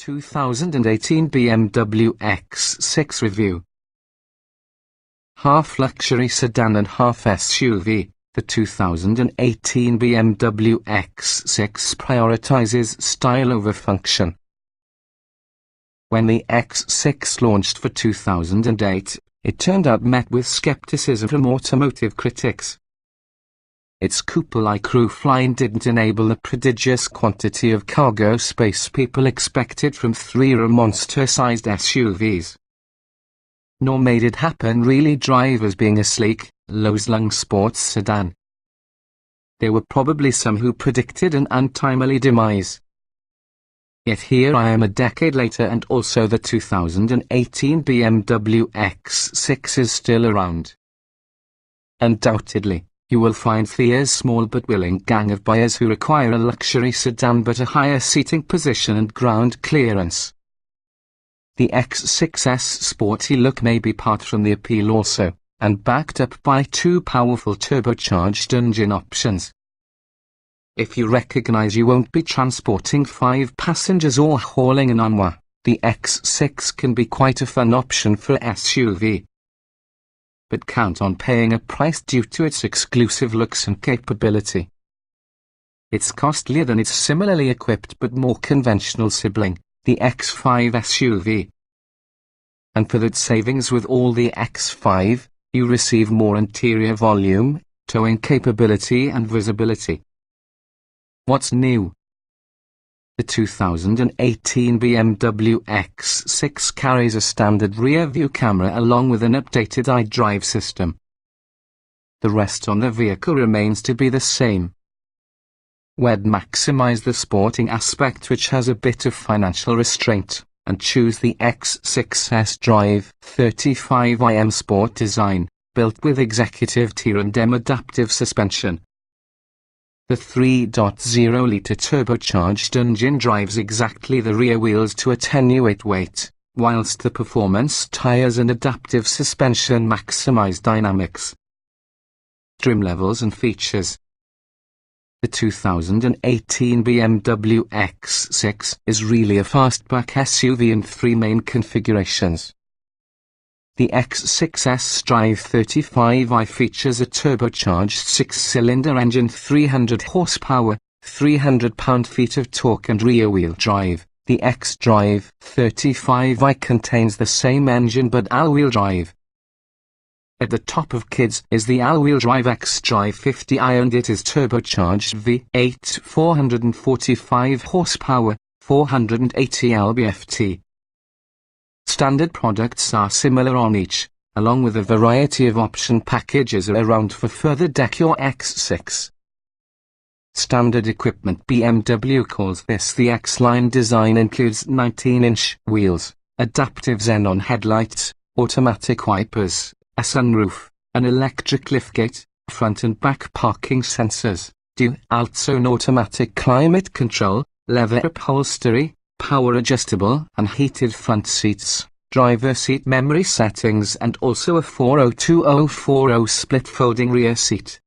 2018 BMW X6 review. Half luxury sedan and half SUV, the 2018 BMW X6 prioritizes style over function. When the X6 launched for 2008, it turned out met with skepticism from automotive critics. Its coupe-like roofline didn't enable the prodigious quantity of cargo space people expected from three monster-sized SUVs. Nor made it happen really drive as being a sleek, low-slung sports sedan. There were probably some who predicted an untimely demise. Yet here I am a decade later, and also the 2018 BMW X6 is still around. Undoubtedly, you will find Thea's small but willing gang of buyers who require a luxury sedan but a higher seating position and ground clearance. The X6's sporty look may be part from the appeal also, and backed up by two powerful turbocharged engine options. If you recognize you won't be transporting 5 passengers or hauling an armoire, the X6 can be quite a fun option for SUV. But count on paying a price due to its exclusive looks and capability. It's costlier than its similarly equipped but more conventional sibling, the X5 SUV. And for that savings with all the X5, you receive more interior volume, towing capability and visibility. What's new? The 2018 BMW X6 carries a standard rear-view camera along with an updated iDrive system. The rest on the vehicle remains to be the same. We'd maximize the sporting aspect, which has a bit of financial restraint, and choose the X6's Drive 35iM Sport design, built with executive tier and M adaptive suspension. The 3.0-litre turbocharged engine drives exactly the rear wheels to attenuate weight, whilst the performance tyres and adaptive suspension maximize dynamics. Trim levels and features. The 2018 BMW X6 is really a fastback SUV in 3 main configurations. The X6's Drive 35i features a turbocharged 6-cylinder engine, 300 horsepower, 300 pound-feet of torque and rear-wheel drive. The X-Drive 35i contains the same engine but all-wheel drive. At the top of kids is the all-wheel drive X-Drive 50i, and it is turbocharged V8 445 horsepower, 480 lb-ft. Standard products are similar on each, along with a variety of option packages around for further deck your X6. Standard equipment BMW calls this the X-Line design includes 19-inch wheels, adaptive xenon headlights, automatic wipers, a sunroof, an electric liftgate, front and back parking sensors, dual-zone automatic climate control, leather upholstery, power adjustable and heated front seats, driver seat memory settings, and also a 402040 split folding rear seat.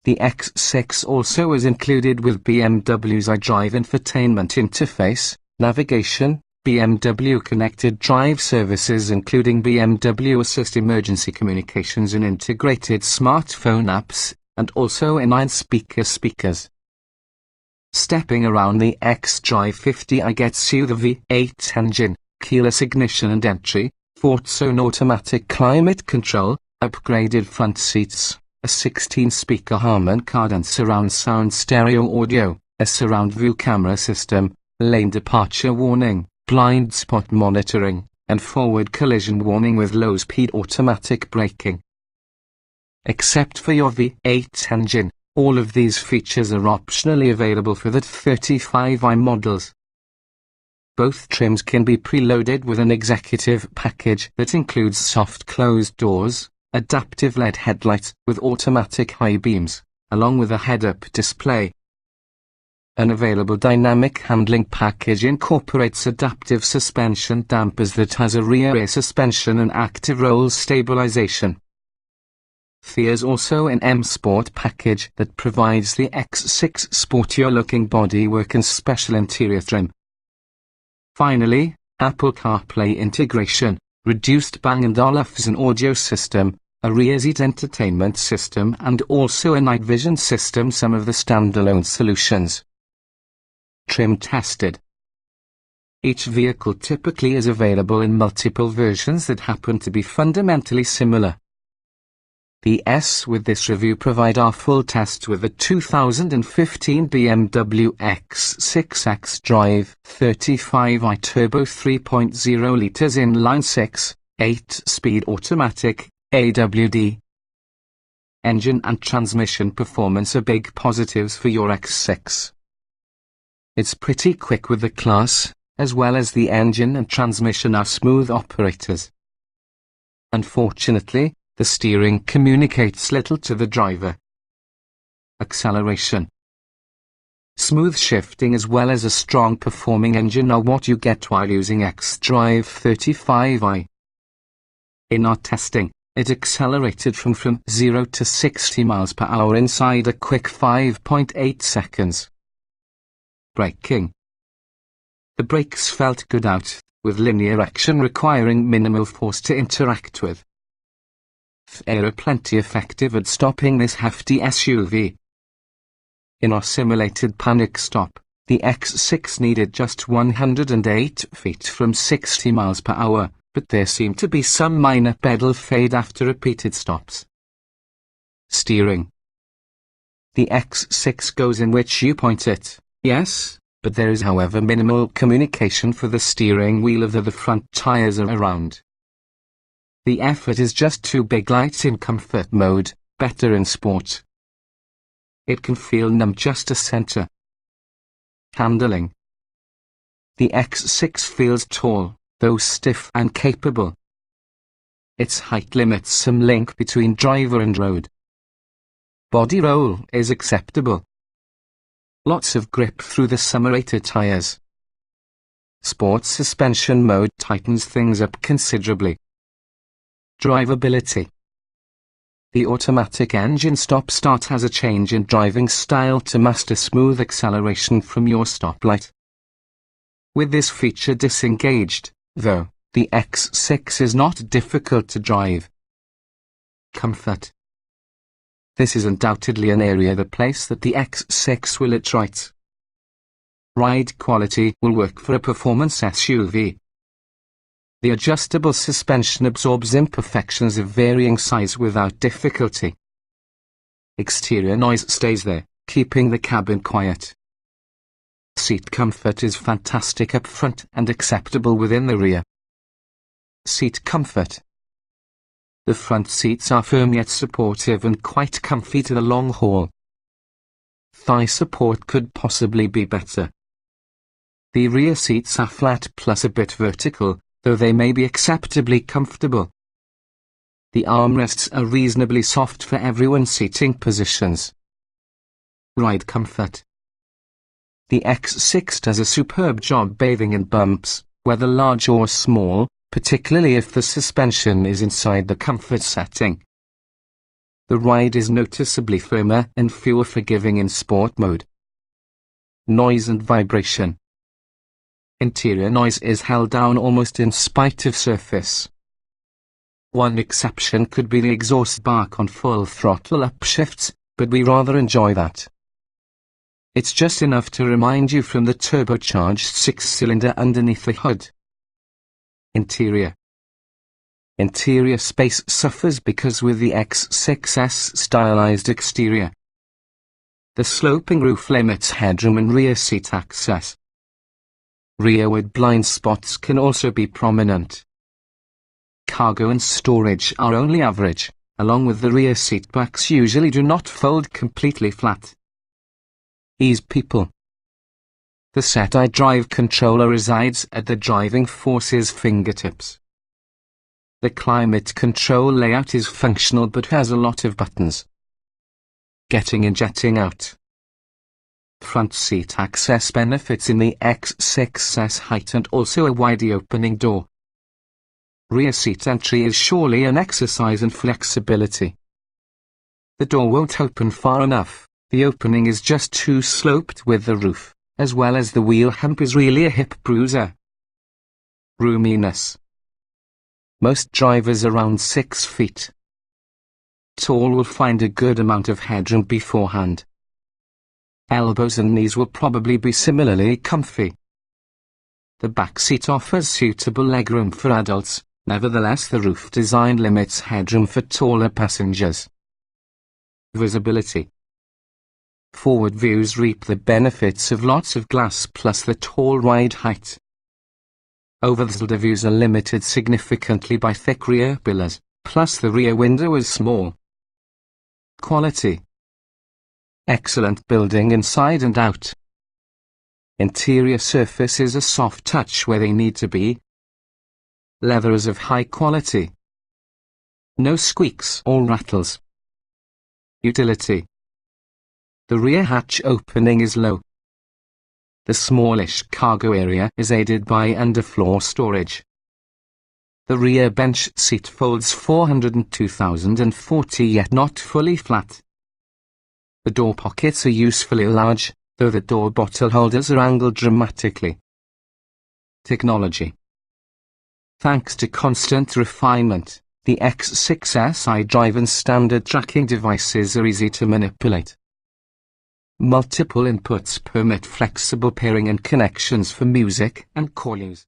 The X6 also is included with BMW's iDrive infotainment interface, navigation, BMW connected drive services including BMW Assist emergency communications and integrated smartphone apps, and also inline speakers. Stepping around the X-Drive 50i gets you the V8 engine, keyless ignition and entry, 4-zone automatic climate control, upgraded front seats, a 16-speaker Harman Kardon and surround sound stereo audio, a surround view camera system, lane departure warning, blind spot monitoring, and forward collision warning with low-speed automatic braking. Except for your V8 engine, all of these features are optionally available for the 35i models. Both trims can be preloaded with an executive package that includes soft closed doors, adaptive LED headlights with automatic high beams, along with a head-up display. An available dynamic handling package incorporates adaptive suspension dampers that has a rear suspension and active roll stabilization. There's also an M Sport package that provides the X6 sportier-looking bodywork and special interior trim. Finally, Apple CarPlay integration, reduced Bang & Olufsen audio system, a rear seat entertainment system and also a night vision system, some of the standalone solutions. Trim tested. Each vehicle typically is available in multiple versions that happen to be fundamentally similar. The S with this review provide our full test with the 2015 BMW X6 xDrive 35i Turbo 3.0 litres inline 6, 8-speed automatic, AWD. Engine and transmission performance are big positives for your X6. It's pretty quick with the class, as well as the engine and transmission are smooth operators. Unfortunately, the steering communicates little to the driver. Acceleration. Smooth shifting as well as a strong performing engine are what you get while using xDrive 35i. In our testing, it accelerated from 0 to 60 miles per hour inside a quick 5.8 seconds. Braking. The brakes felt good out, with linear action requiring minimal force to interact with. They are plenty effective at stopping this hefty SUV. In our simulated panic stop, the X6 needed just 108 feet from 60 miles per hour, but there seemed to be some minor pedal fade after repeated stops. Steering. The X6 goes in which you point it, yes, but there is however minimal communication for the steering wheel of the front tires are around. The effort is just too big. Light in comfort mode, better in sport. It can feel numb just to center. Handling. The X6 feels tall, though stiff and capable. Its height limits some link between driver and road. Body roll is acceptable. Lots of grip through the summerator tires. Sports suspension mode tightens things up considerably. Drivability. The automatic engine stop-start has a change in driving style to master smooth acceleration from your stoplight. With this feature disengaged, though, the X6 is not difficult to drive. Comfort. This is undoubtedly an area the place that the X6 will iterate. Ride quality will work for a performance SUV. The adjustable suspension absorbs imperfections of varying size without difficulty. Exterior noise stays there, keeping the cabin quiet. Seat comfort is fantastic up front and acceptable within the rear. Seat comfort. The front seats are firm yet supportive and quite comfy to the long haul. Thigh support could possibly be better. The rear seats are flat plus a bit vertical, though they may be acceptably comfortable. The armrests are reasonably soft for everyone's seating positions. Ride comfort. The X6 does a superb job bathing in bumps, whether large or small, particularly if the suspension is inside the comfort setting. The ride is noticeably firmer and fuel-forgiving in sport mode. Noise and vibration. Interior noise is held down almost in spite of surface. One exception could be the exhaust bark on full throttle upshifts, but we rather enjoy that. It's just enough to remind you from the turbocharged 6-cylinder underneath the hood. Interior. Interior space suffers because with the X6's stylized exterior. The sloping roof limits headroom and rear seat access. Rearward blind spots can also be prominent. Cargo and storage are only average, along with the rear seat backs usually do not fold completely flat. Ease people. The SETI drive controller resides at the driving force's fingertips. The climate control layout is functional but has a lot of buttons. Getting and jetting out. Front seat access benefits in the X6's height and also a wide opening door. Rear seat entry is surely an exercise in flexibility. The door won't open far enough, the opening is just too sloped with the roof, as well as the wheel hump is really a hip bruiser. Roominess. Most drivers around 6 feet tall will find a good amount of headroom beforehand. Elbows and knees will probably be similarly comfy. The back seat offers suitable legroom for adults, nevertheless the roof design limits headroom for taller passengers. Visibility. Forward views reap the benefits of lots of glass plus the tall ride height. Over-the-shoulder views are limited significantly by thick rear pillars, plus the rear window is small. Quality. Excellent building inside and out. Interior surfaces are soft touch where they need to be. Leather is of high quality. No squeaks or rattles. Utility. The rear hatch opening is low. The smallish cargo area is aided by underfloor storage. The rear bench seat folds 402,040 yet not fully flat. The door pockets are usefully large, though the door bottle holders are angled dramatically. Technology. Thanks to constant refinement, the X6's iDrive and standard tracking devices are easy to manipulate. Multiple inputs permit flexible pairing and connections for music and call use.